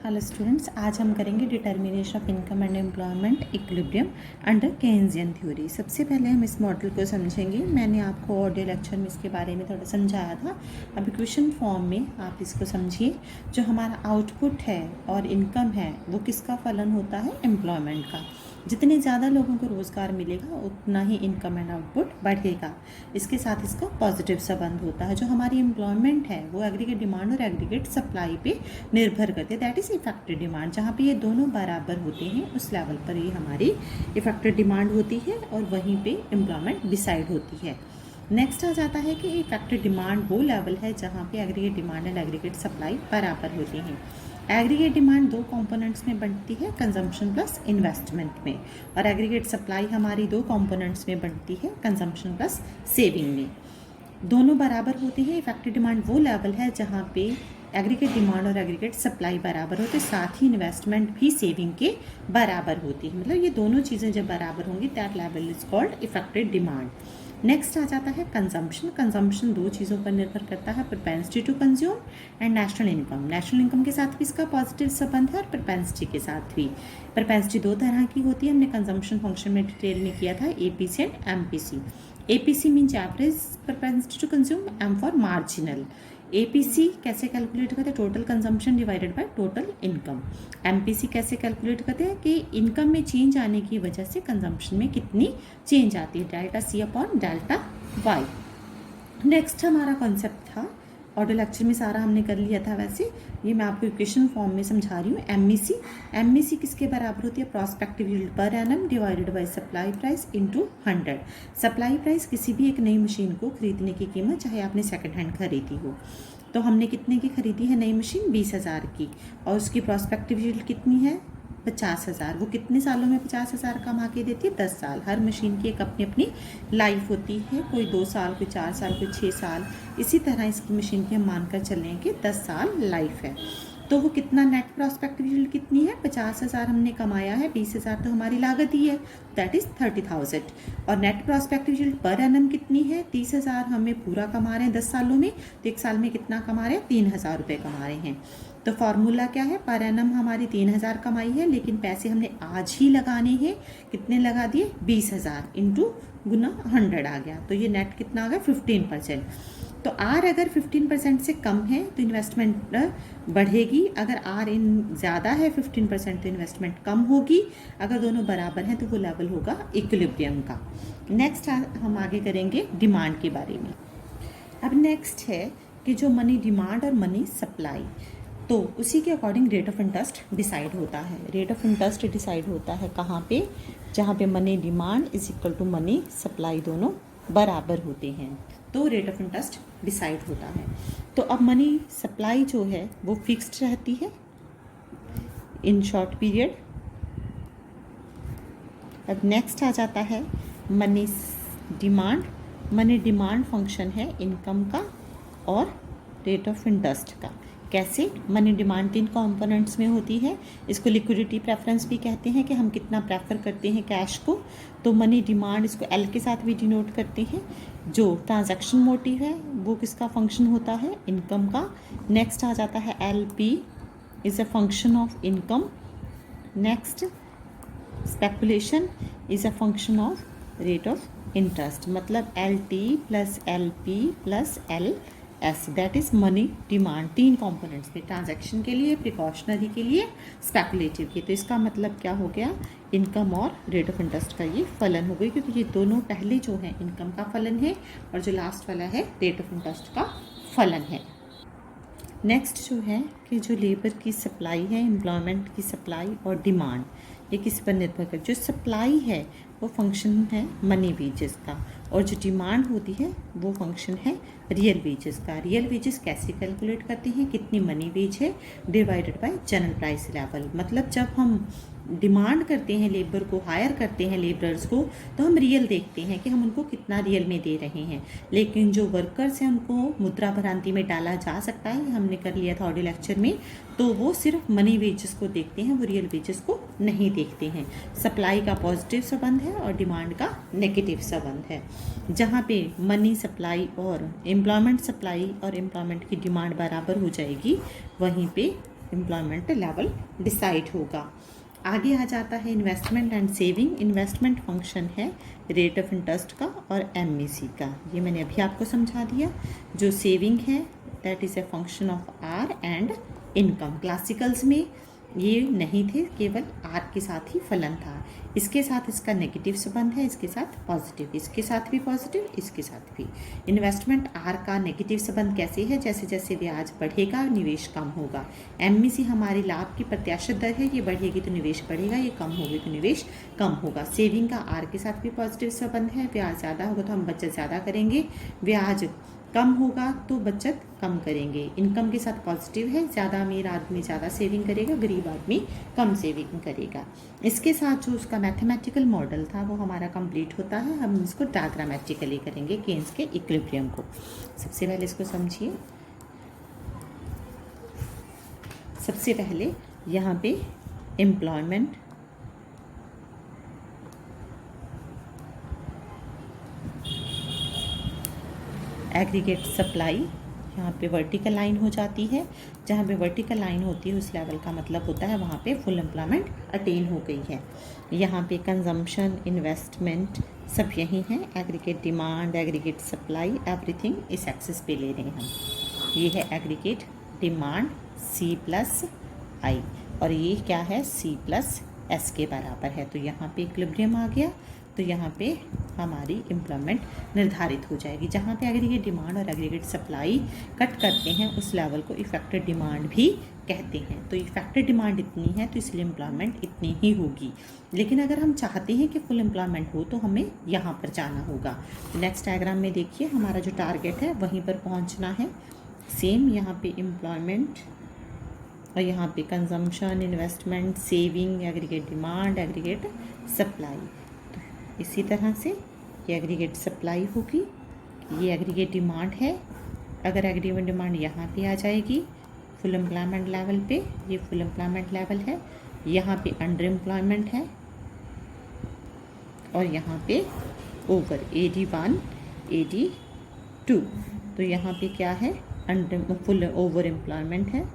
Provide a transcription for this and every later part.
Hello students, आज हम करेंगे determination of income and employment equilibrium under Keynesian theory. सबसे पहले हम इस मॉडल को समझेंगे। मैंने आपको ऑडियो लेक्चर में इसके बारे में थोड़ा समझाया था। अब इक्वेशन फॉर्म में आप इसको समझिए। जो हमारा आउटपुट है और इनकम है वो किसका फलन होता है? एम्प्लॉयमेंट का। जितने ज़्यादा लोगों को रोज़गार मिलेगा उतना ही इनकम एंड आउटपुट बढ़ेगा। इसके साथ इसका पॉजिटिव संबंध होता है। जो हमारी एम्प्लॉयमेंट है वो एग्रीगेट डिमांड और एग्रीगेट सप्लाई पे निर्भर करते हैं। That is effective demand. जहाँ पे ये दोनों बराबर होते हैं उस लेवल पर ये हमारी इफेक्टिव डिमांड होती है और वहीं पे एम्प्लॉयमेंट डिसाइड होती है। नेक्स्ट आ जाता है कि इफेक्टिव डिमांड वो लेवल है जहाँ पे aggregate demand and aggregate supply बराबर होती हैं। एग्रीगेट डिमांड दो कंपोनेंट्स में बनती है, कंजम्पशन प्लस इन्वेस्टमेंट में, और एग्रीगेट सप्लाई हमारी दो कंपोनेंट्स में बनती है, कंजम्पशन प्लस सेविंग में। दोनों बराबर होती है। इफेक्टिव डिमांड वो लेवल है जहाँ पे एग्रीगेट डिमांड और एग्रीगेट सप्लाई बराबर होते, साथ ही इन्वेस्टमेंट भी सेविंग के बराबर होती है। मतलब ये दोनों चीज़ें जब बराबर होंगी that level is called effective demand. Next आ जाता है कंजम्पशन। कंजम्पशन दो चीज़ों पर निर्भर करता है, propensity to consume and national income. National income के साथ भी इसका पॉजिटिव संबंध है और प्रोपेंसिटी के साथ भी। प्रोपेंसिटी दो तरह की होती है, हमने कंजम्पशन फंक्शन में डिटेल में किया था, APC and MPC. APC means average propensity to consume, M for marginal. APC कैसे कैलकुलेट करते हैं? Total consumption divided by total income. MPC कैसे कैलकुलेट करते हैं कि इनकम में चेंज आने की वजह से कंजम्पशन में कितनी चेंज आती है, delta C upon delta Y. Next हमारा कॉन्सेप्ट था, ऑडियो लेक्चर में सारा हमने कर लिया था, वैसे ये मैं आपको इक्वेशन फॉर्म में समझा रही हूँ। एमईसी, एमईसी किसके बराबर होती है? Prospective yield per annum divided by supply price into 100। Supply price किसी भी एक नई मशीन को खरीदने की कीमत, चाहे आपने सेकंड हैंड खरीदी हो। तो हमने कितने की खरीदी है नई मशीन? 20,000 की, और उसकी प्रॉस्पेक्टिव यील्ड कितनी है? 50,000। वो कितने सालों में 50,000 कमा के देती है? 10 साल। हर मशीन की एक अपनी अपनी लाइफ होती है, कोई 2 साल, कोई 4 साल, कोई 6 साल। इसी तरह इसकी मशीन की हम मानकर चलें कि 10 साल लाइफ है। तो वो कितना नेट प्रॉस्पेक्टिव यील्ड कितनी है? 50,000 हमने कमाया है, 20,000 तो हमारी लागत ही है, दैट इज़ 30,000। और net prospective yield per annum कितनी है? 30,000 हमें पूरा कमा रहे हैं 10 सालों में, तो एक साल में कितना कमा रहे हैं? 3,000 रुपये कमा रहे हैं। तो फार्मूला क्या है? पर एनम हमारी 3,000 कमाई है, लेकिन पैसे हमने आज ही लगाने हैं। कितने लगा दिए? 20,000 इंटू गुना 100 आ गया, तो ये नेट कितना आ गया? 15%। तो आर अगर 15% से कम है तो इन्वेस्टमेंट बढ़ेगी, अगर आर इन ज़्यादा है 15% तो इन्वेस्टमेंट कम होगी। अगर दोनों बराबर हैं तो वो लेवल होगा इक्विलिब्रियम का। नेक्स्ट हम आगे करेंगे डिमांड के बारे में। अब नेक्स्ट है कि जो मनी डिमांड और मनी सप्लाई, तो उसी के according rate of interest decide होता है। रेट ऑफ इंटरेस्ट डिसाइड होता है कहाँ पे? जहाँ पे money demand is equal to money supply दोनों बराबर होते हैं, तो रेट ऑफ इंटरेस्ट डिसाइड होता है। तो अब मनी सप्लाई जो है वो फिक्स्ड रहती है इन शॉर्ट पीरियड। अब नेक्स्ट आ जाता है money demand. Money demand function है इनकम का और रेट ऑफ इंटरेस्ट का। कैसे? मनी डिमांड 3 कंपोनेंट्स में होती है। इसको लिक्विडिटी प्रेफरेंस भी कहते हैं कि हम कितना प्रेफर करते हैं कैश को। तो मनी डिमांड इसको एल के साथ भी डिनोट करते हैं। जो ट्रांजैक्शन मोटिव है वो किसका फंक्शन होता है? इनकम का। नेक्स्ट आ जाता है L P is a function of income. Next speculation is a function of rate of interest. मतलब L T plus L P plus L S, that is money demand. 3 components में, transaction के लिए, precautionary के लिए, speculative के। तो इसका मतलब क्या हो गया? इनकम और रेट ऑफ इंटरेस्ट का ये फलन हो गई, क्योंकि ये दोनों पहले जो है इनकम का फलन है और जो लास्ट वाला है रेट ऑफ इंटरेस्ट का फलन है। नेक्स्ट जो है कि जो लेबर की सप्लाई है, एम्प्लॉयमेंट की सप्लाई और डिमांड, ये किस पर निर्भर कर? जो सप्लाई है वो फंक्शन है मनी वेजेस का, और जो डिमांड होती है वो फंक्शन है रियल वेजेस का। रियल वेजेस कैसे कैलकुलेट करते हैं? कितनी मनी वेज है divided by general price level. मतलब जब हम डिमांड करते हैं, लेबर को हायर करते हैं, लेबरर्स को, तो हम रियल देखते हैं कि हम उनको कितना रियल में दे रहे हैं। लेकिन जो वर्कर्स हैं उनको मुद्रा भ्रांति में डाला जा सकता है, हमने कर लिया था ऑडियो लेक्चर में। तो वो सिर्फ मनी वेजेस को देखते हैं, वो रियल वेजेस को नहीं देखते हैं। सप्लाई का पॉजिटिव संबंध है और डिमांड का नेगेटिव संबंध है। जहाँ पे मनी सप्लाई और एम्प्लॉयमेंट सप्लाई और एम्प्लॉयमेंट की डिमांड बराबर हो जाएगी, वहीं पे एम्प्लॉयमेंट लेवल डिसाइड होगा। आगे आ जाता है investment and saving. Investment function है रेट ऑफ इंटरेस्ट का और एमईसी का, ये मैंने अभी आपको समझा दिया। जो सेविंग है that is a function of R and income. Classicals में ये नहीं थे, केवल आर के साथ ही फलन था। इसके साथ इसका नेगेटिव संबंध है, इसके साथ पॉजिटिव, इसके साथ भी पॉजिटिव, इसके साथ भी। इन्वेस्टमेंट आर का नेगेटिव संबंध कैसे है, जैसे जैसे ब्याज बढ़ेगा निवेश कम होगा। एमईसी हमारी लाभ की प्रत्याशित दर है, ये बढ़ेगी तो निवेश बढ़ेगा, ये कम होगी तो निवेश कम होगा। सेविंग का आर के साथ भी पॉजिटिव संबंध है, ब्याज ज़्यादा होगा तो हम बचत ज़्यादा करेंगे, ब्याज कम होगा तो बचत कम करेंगे। इनकम के साथ पॉजिटिव है, ज़्यादा अमीर आदमी ज़्यादा सेविंग करेगा, गरीब आदमी कम सेविंग करेगा। इसके साथ जो उसका मैथमेटिकल मॉडल था वो हमारा कंप्लीट होता है। हम इसको डायग्रामेटिकली करेंगे केन्स के इक्विलिब्रियम को। सबसे पहले इसको समझिए। सबसे पहले यहाँ पे एम्प्लॉयमेंट, एग्रीगेट सप्लाई, यहाँ पे वर्टिकल लाइन हो जाती है। जहाँ पे वर्टिकल लाइन होती है उस लेवल का मतलब होता है वहाँ पे फुल एम्प्लॉयमेंट अटेन हो गई है। यहाँ पे कंजम्पशन, इन्वेस्टमेंट सब यही है। Aggregate demand, aggregate supply, everything इस एक्सिस पे ले रहे हैं हम। ये है एग्रीगेट डिमांड C प्लस आई, और ये क्या है C प्लस S के बराबर है। तो यहाँ पे इक्विलिब्रियम आ गया, तो यहाँ पे हमारी एम्प्लॉयमेंट निर्धारित हो जाएगी। जहाँ पे एग्रीगेट डिमांड और एग्रीगेट सप्लाई कट करते हैं उस लेवल को इफेक्टिव डिमांड भी कहते हैं। तो इफेक्टिव डिमांड इतनी है तो इसलिए एम्प्लॉयमेंट इतनी ही होगी। लेकिन अगर हम चाहते हैं कि फुल एम्प्लॉयमेंट हो तो हमें यहाँ पर जाना होगा। नेक्स्ट डायग्राम में देखिए, हमारा जो टारगेट है वहीं पर पहुँचना है। सेम यहाँ पे एम्प्लॉयमेंट और यहाँ पे consumption, investment, saving, aggregate demand, aggregate supply. इसी तरह से ये एग्रीगेट सप्लाई होगी, ये एग्रीगेट डिमांड है। अगर एग्रीगेट डिमांड यहाँ पे आ जाएगी फुल एम्प्लॉयमेंट लेवल पे, ये फुल एम्प्लॉयमेंट लेवल है, यहाँ पे अंडर एम्प्लॉयमेंट है और यहाँ पे ओवर AD1, AD2। तो यहाँ पे क्या है, अंडर फुल ओवर एम्प्लॉयमेंट है,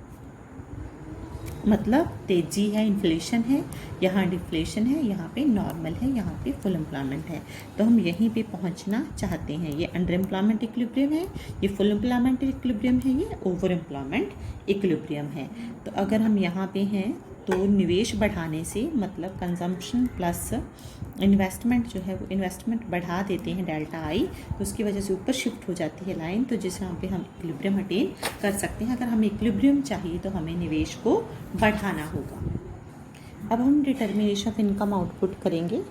मतलब तेजी है, इन्फ्लेशन है, यहाँ डिफ्लेशन है, यहाँ पे नॉर्मल है, यहाँ पे फुल एम्प्लॉयमेंट है। तो हम यहीं पे पहुँचना चाहते हैं। ये अंडर एम्प्लॉयमेंट इक्विलिब्रियम है, ये फुल एम्प्लॉयमेंट इक्विलिब्रियम है, ये ओवर एम्प्लॉयमेंट इक्विलिब्रियम है। तो अगर हम यहाँ पे हैं तो निवेश बढ़ाने से मतलब कंजम्पशन प्लस इन्वेस्टमेंट जो है वो इन्वेस्टमेंट बढ़ा देते हैं डेल्टा आई, तो उसकी वजह से ऊपर शिफ्ट हो जाती है लाइन, तो जिस यहाँ पे हम इक्विलिब्रियम अटेन कर सकते हैं। अगर हमें इक्विलिब्रियम चाहिए तो हमें निवेश को बढ़ाना होगा। अब हम डिटर्मिनेशन ऑफ इनकम आउटपुट करेंगे।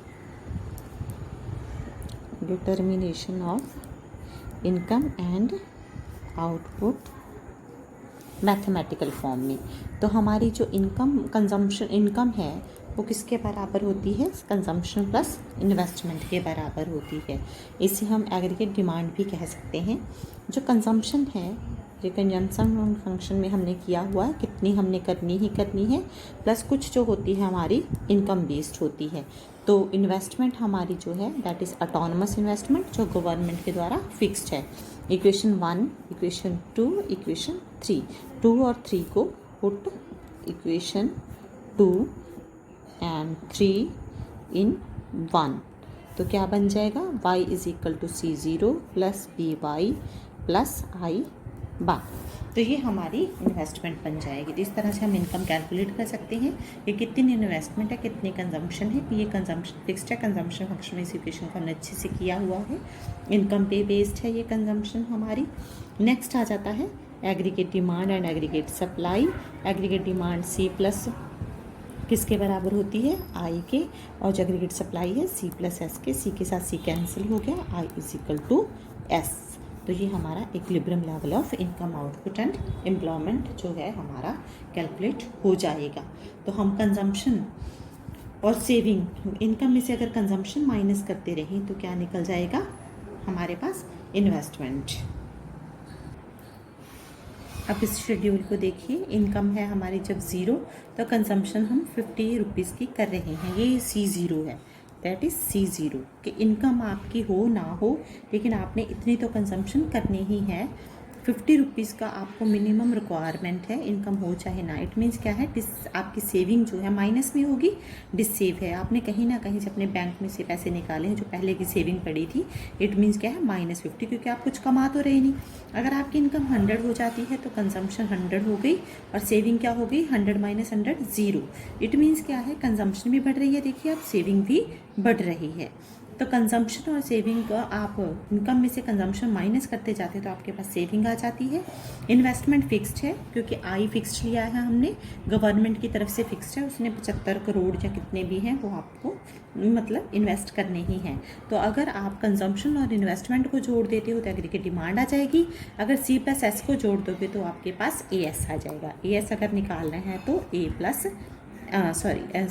Determination of income and output mathematical form में। तो हमारी जो इनकम कंजम्पशन इनकम है वो किसके बराबर होती है, कंजम्पशन प्लस इन्वेस्टमेंट के बराबर होती है। इसे हम एग्रीगेट डिमांड भी कह सकते हैं। जो कंजम्पशन है, जो कंजम्पशन फंक्शन में हमने किया हुआ है, कितनी हमने करनी ही करनी है, प्लस कुछ जो होती है हमारी इनकम बेस्ड होती है। तो इन्वेस्टमेंट हमारी जो है दैट इज़ ऑटोनमस इन्वेस्टमेंट, जो गवर्नमेंट के द्वारा फिक्स्ड है। इक्वेशन 1, इक्वेशन 2, इक्वेशन 3, 2 और 3 को पुट इक्वेशन 2 एंड 3 इन 1, तो क्या बन जाएगा, y is equal to C0 plus BY plus I bar. तो ये हमारी इन्वेस्टमेंट बन जाएगी। तो इस तरह से हम इनकम कैलकुलेट कर सकते हैं कि कितनी इन्वेस्टमेंट है, कितनी कंजम्पशन है। ये कंजम्पशन फिक्स्ड है, कंजम्पशन फंक्शन में इस इक्वेशन को हमने अच्छे से किया हुआ है। इनकम पे बेस्ड है ये कंजम्पशन हमारी। नेक्स्ट आ जाता है aggregate demand and aggregate supply. Aggregate demand C plus किसके बराबर होती है, I के, और जो एग्रीगेट सप्लाई है C प्लस S के। C के साथ C कैंसिल हो गया, I is equal to S। तो ये हमारा equilibrium level of income output and employment जो है हमारा कैलकुलेट हो जाएगा। तो हम कंजम्पशन और सेविंग, इनकम में से अगर कंजम्पशन माइनस करते रहें तो क्या निकल जाएगा हमारे पास, इन्वेस्टमेंट। अब इस शेड्यूल को देखिए, इनकम है हमारी जब 0 तो कंजम्पशन हम 50 रुपीज़ की कर रहे हैं, ये C0 है, दैट इज़ C0 कि इनकम आपकी हो ना हो लेकिन आपने इतनी तो कंजम्पशन करनी ही है। ₹50 का आपको मिनिमम रिक्वायरमेंट है, इनकम हो चाहे ना। इट मीन्स क्या है, आपकी सेविंग जो है माइनस में होगी, डिसेव है, आपने कहीं ना कहीं से अपने बैंक में से पैसे निकाले हैं जो पहले की सेविंग पड़ी थी। इट मीन्स क्या है, -50, क्योंकि आप कुछ कमा तो रहे नहीं। अगर आपकी इनकम 100 हो जाती है तो कंजम्पशन 100 हो गई और सेविंग क्या हो गई, 100 - 100 0। इट मीन्स क्या है, कंजम्पशन भी बढ़ रही है, देखिए आप, सेविंग भी बढ़ रही है। तो कंजम्पशन और सेविंग का आप इनकम में से कंजम्पशन माइनस करते जाते हैं तो आपके पास सेविंग आ जाती है। इन्वेस्टमेंट फिक्स्ड है, क्योंकि आई फिक्स्ड लिया है हमने, गवर्नमेंट की तरफ से फिक्स्ड है, उसने 75 करोड़ या कितने भी हैं वो आपको मतलब इन्वेस्ट करने ही हैं। तो अगर आप कंजम्पशन और इन्वेस्टमेंट को जोड़ देते हो तो एग्रीगेट डिमांड आ जाएगी। अगर C+S को जोड़ दोगे तो आपके पास AS आ जाएगा। AS अगर निकालना है तो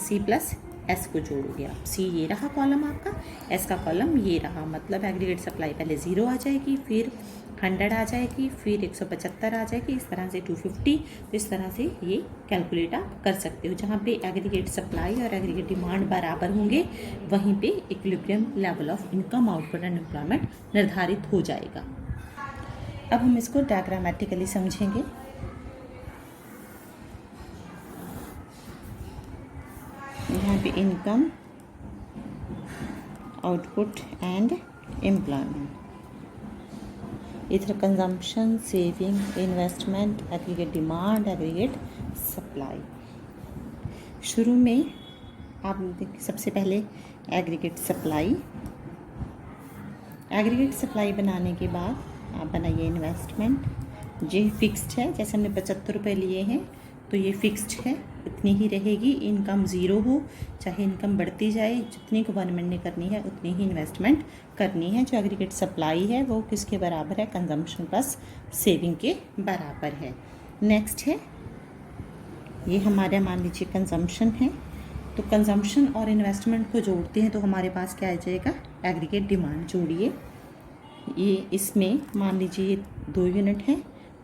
C+S को जोड़ोगे आप। C ये रहा कॉलम आपका, S का कॉलम ये रहा, मतलब एग्रीगेट सप्लाई पहले 0 आ जाएगी, फिर 100 आ जाएगी, फिर 175 आ जाएगी, इस तरह से 250। तो इस तरह से ये कैलकुलेट आप कर सकते हो। जहाँ पे एग्रीगेट सप्लाई और एग्रीगेट डिमांड बराबर होंगे वहीं पे equilibrium level of income, output and employment निर्धारित हो जाएगा। अब हम इसको डायग्रामेटिकली समझेंगे। यहाँ पे इनकम, आउटपुट एंड एम्प्लॉयमेंट, इधर consumption, saving, investment, aggregate demand, aggregate supply. शुरू में आप देखिए, सबसे पहले एग्रीगेट सप्लाई। एग्रीगेट सप्लाई बनाने के बाद आप बनाइए इन्वेस्टमेंट। ये फिक्स्ड है, जैसे हमने 75 रुपये लिए हैं तो ये फिक्स्ड है, इतनी ही रहेगी। इनकम 0 हो चाहे इनकम बढ़ती जाए, जितनी गवर्नमेंट ने करनी है उतनी ही इन्वेस्टमेंट करनी है। जो एग्रीगेट सप्लाई है वो किसके बराबर है, कंजम्पशन प्लस सेविंग के बराबर है। नेक्स्ट है, ये हमारे मान लीजिए कंजम्पशन है, तो कंजम्पशन और इन्वेस्टमेंट को जोड़ते हैं तो हमारे पास क्या आ जाएगा, एग्रीगेट डिमांड। जोड़िए, ये इसमें मान लीजिए ये 2 यूनिट है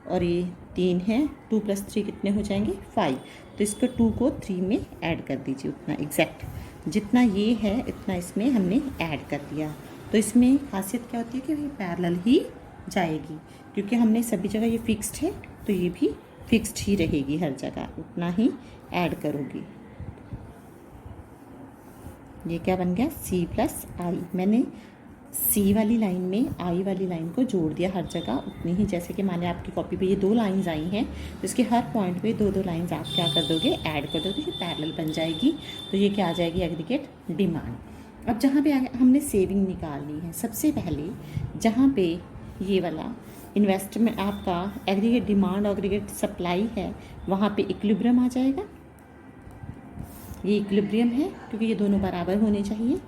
और ये 3 है, 2 + 3 कितने हो जाएंगे, 5। तो इसको 2 को 3 में ऐड कर दीजिए, उतना एग्जैक्ट जितना ये है इतना इसमें हमने ऐड कर दिया। तो इसमें खासियत क्या होती है कि ये पैरेलल ही जाएगी, क्योंकि हमने सभी जगह ये फिक्स्ड है तो ये भी फिक्स्ड ही रहेगी, हर जगह उतना ही ऐड करोगी। ये क्या बन गया, C+I। मैंने C वाली लाइन में I वाली लाइन को जोड़ दिया, हर जगह उतनी ही। जैसे कि माने आपकी कॉपी पे ये 2 लाइंस आई हैं तो इसके हर पॉइंट पे 2-2 लाइंस आप क्या कर दोगे, ऐड कर दोगे, ये पैरेलल बन जाएगी। तो ये क्या आ जाएगी, एग्रीगेट डिमांड। अब जहाँ पे हमने सेविंग निकालनी है, सबसे पहले जहाँ पे ये वाला इन्वेस्टमेंट आपका एग्रीगेट डिमांड और एग्रीगेट सप्लाई है वहाँ पे इक्विलिब्रियम आ जाएगा। ये इक्विलिब्रियम है क्योंकि ये दोनों बराबर होने चाहिए।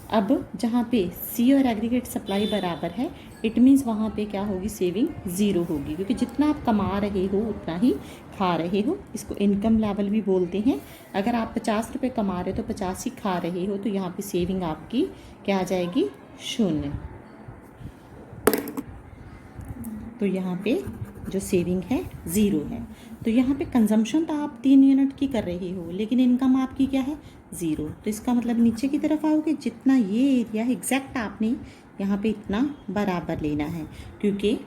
अब जहाँ पे C और एग्रीगेट सप्लाई बराबर है, इट मीन्स वहाँ पे क्या होगी, सेविंग 0 होगी, क्योंकि जितना आप कमा रहे हो उतना ही खा रहे हो। इसको इनकम लेवल भी बोलते हैं। अगर आप 50 रुपये कमा रहे हो तो 50 ही खा रहे हो, तो यहाँ पे सेविंग आपकी क्या आ जाएगी, 0। तो यहाँ पे जो सेविंग है 0 है। तो यहाँ पे कंजम्पशन तो आप 3 यूनिट की कर रहे हो, लेकिन इनकम आपकी क्या है, 0। तो इसका मतलब नीचे की तरफ आओगे, जितना ये एरिया है एग्जैक्ट आपने यहाँ पे इतना बराबर लेना है, क्योंकि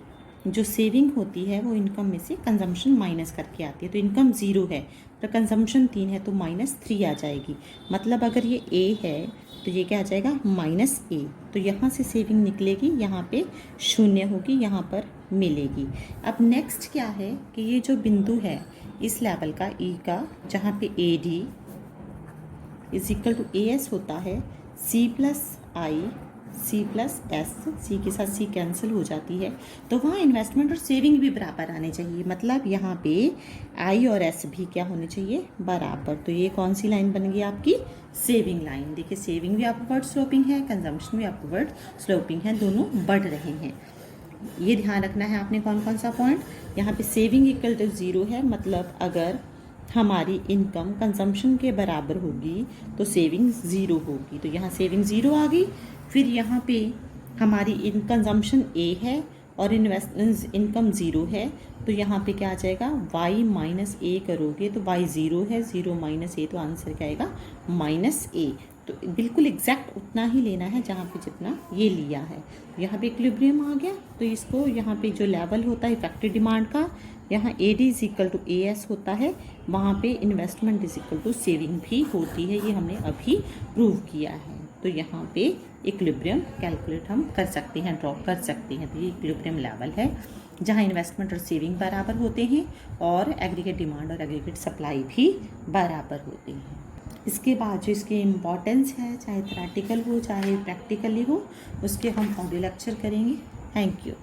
जो सेविंग होती है वो इनकम में से कंजम्पशन माइनस करके आती है। तो इनकम 0 है तो कंजम्पशन 3 है तो -3 आ जाएगी। मतलब अगर ये A है तो ये क्या आ जाएगा, -A। तो यहाँ से सेविंग निकलेगी, यहाँ पे 0 होगी, यहाँ पर मिलेगी। अब नेक्स्ट क्या है कि ये जो बिंदु है इस लेवल का E का, जहाँ पे AD = AS होता है, C+I, C+S, C के साथ C कैंसिल हो जाती है, तो वहाँ इन्वेस्टमेंट और सेविंग भी बराबर आने चाहिए। मतलब यहाँ पे I और S भी क्या होने चाहिए, बराबर। तो ये कौन सी लाइन बन गई आपकी, सेविंग लाइन। देखिए सेविंग भी अपवर्ड स्लोपिंग है, कंजम्पशन भी अपवर्ड स्लोपिंग है, दोनों बढ़ रहे हैं। ये ध्यान रखना है आपने कौन कौन सा पॉइंट। यहाँ पे सेविंग = 0 है, मतलब अगर हमारी इनकम कंजम्पशन के बराबर होगी तो सेविंग 0 होगी। तो यहाँ सेविंग 0 आ गई। फिर यहाँ पे हमारी कंजम्पशन A है और इनकम 0 है, तो यहाँ पे क्या आ जाएगा, y - A करोगे तो y 0 है, 0 - A, तो आंसर क्या आएगा, -A। तो बिल्कुल एग्जैक्ट उतना ही लेना है जहाँ पे जितना ये लिया है। यहाँ पे इक्विलिब्रियम आ गया, तो इसको यहाँ पे जो लेवल होता है इफेक्टिव डिमांड का, यहाँ AD is equal to AS होता है, वहाँ पे investment is equal to saving भी होती है, ये हमने अभी प्रूव किया है। तो यहाँ पे इक्विलिब्रियम कैलकुलेट हम कर सकते हैं, ड्रॉ कर सकते हैं। तो ये इक्विलिब्रियम लेवल है जहाँ इन्वेस्टमेंट और सेविंग बराबर होते हैं और एग्रीगेट डिमांड और एग्रीगेट सप्लाई भी बराबर होते हैं। इसके बाद जो इसकी इम्पॉर्टेंस है, चाहे थ्योरेटिकल हो चाहे प्रैक्टिकली हो, उसके हम ऑडियो लेक्चर करेंगे। Thank you.